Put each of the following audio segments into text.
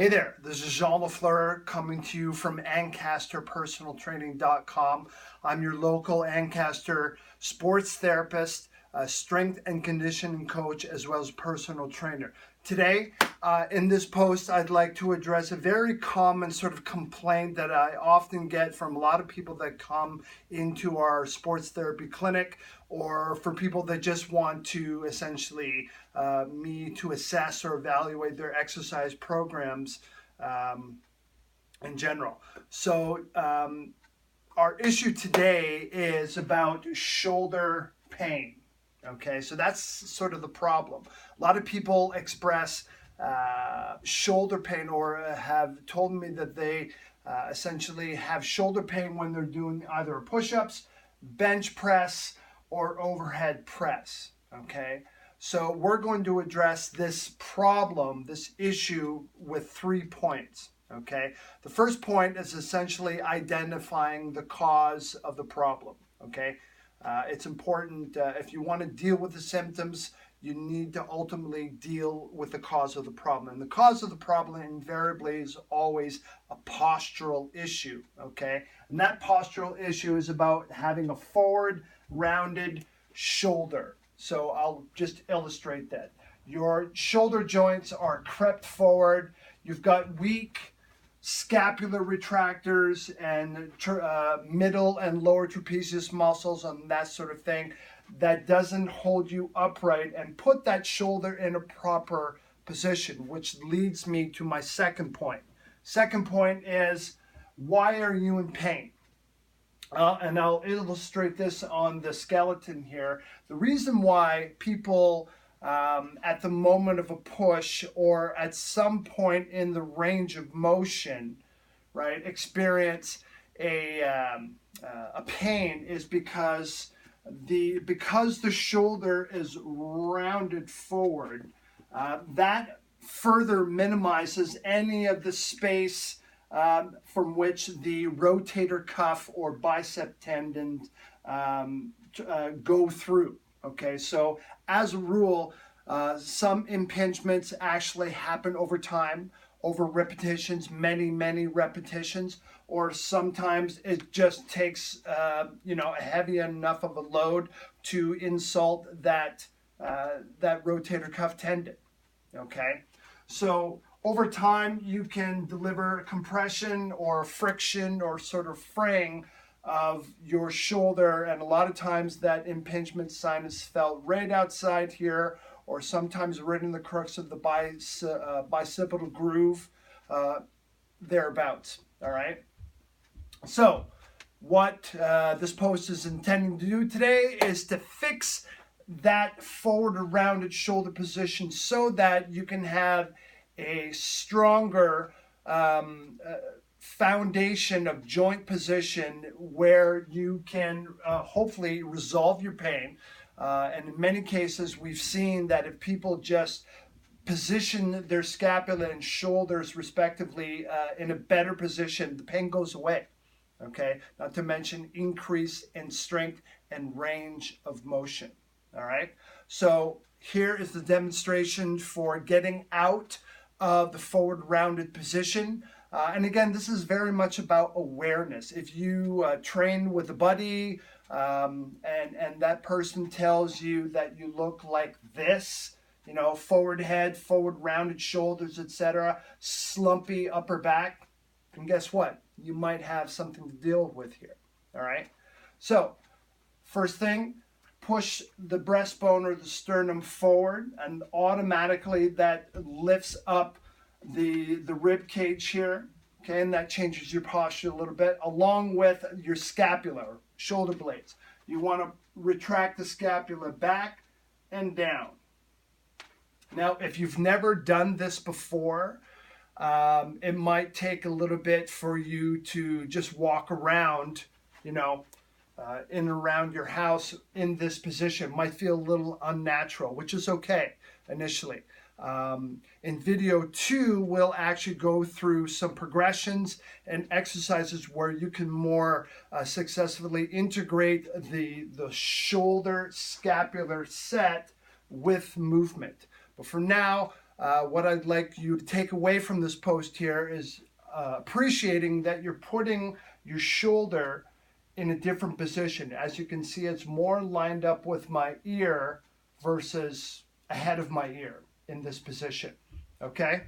Hey there, this is Jean LaFleur coming to you from AncasterPersonalTraining.com. I'm your local Ancaster sports therapist, strength and conditioning coach, as well as personal trainer. Today, in this post, I'd like to address a very common sort of complaint that I often get from a lot of people that come into our sports therapy clinic, or for people that just want to essentially me to assess or evaluate their exercise programs in general. So our issue today is about shoulder pain. Okay, so that's sort of the problem. A lot of people express shoulder pain or have told me that they essentially have shoulder pain when they're doing either push-ups, bench press, or overhead press. Okay, so we're going to address this problem, this issue, with 3 points. Okay, the first point is essentially identifying the cause of the problem. Okay. It's important, if you want to deal with the symptoms, you need to ultimately deal with the cause of the problem. And the cause of the problem invariably is always a postural issue, okay? And that postural issue is about having a forward, rounded shoulder. So I'll just illustrate that. Your shoulder joints are crept forward. You've got weak scapular retractors and middle and lower trapezius muscles and that sort of thing that doesn't hold you upright and put that shoulder in a proper position, which leads me to my second point. Second point is, why are you in pain? And I'll illustrate this on the skeleton here. The reason why people at the moment of a push or at some point in the range of motion, right, experience a pain is because the shoulder is rounded forward. That further minimizes any of the space from which the rotator cuff or bicep tendons go through. Okay, so as a rule, some impingements actually happen over time, over repetitions, many repetitions, or sometimes it just takes, a heavy enough of a load to insult that rotator cuff tendon. Okay, so over time you can deliver compression or friction or sort of fraying of your shoulder, and a lot of times that impingement sign is felt right outside here, or sometimes right in the crux of the bicipital groove, thereabouts. All right. So what this post is intending to do today is to fix that forward or rounded shoulder position so that you can have a stronger foundation of joint position where you can hopefully resolve your pain. And in many cases, we've seen that if people just position their scapula and shoulders respectively in a better position, the pain goes away. Okay, not to mention increase in strength and range of motion. All right, so here is the demonstration for getting out of the forward rounded position. And again, this is very much about awareness. If you train with a buddy and that person tells you that you look like this, forward head, forward rounded shoulders, etc., slumpy upper back, and guess what? You might have something to deal with here. All right. So first thing, push the breastbone or the sternum forward, and automatically that lifts up the rib cage here, okay, and that changes your posture a little bit, along with your scapula, shoulder blades. You want to retract the scapula back and down. Now, if you've never done this before, it might take a little bit for you to just walk around, in and around your house in this position. Might feel a little unnatural, which is okay initially. In video 2, we'll actually go through some progressions and exercises where you can more successfully integrate the shoulder scapular set with movement. But for now, what I'd like you to take away from this post here is appreciating that you're putting your shoulder in a different position. As you can see, it's more lined up with my ear versus ahead of my ear in this position. Okay?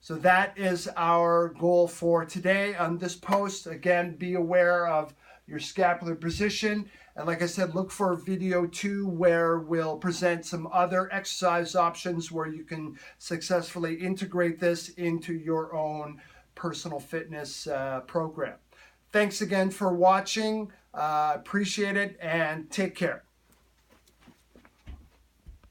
So that is our goal for today on this post. Again, be aware of your scapular position. And like I said, look for video 2 where we'll present some other exercise options where you can successfully integrate this into your own personal fitness program. Thanks again for watching. Appreciate it and take care.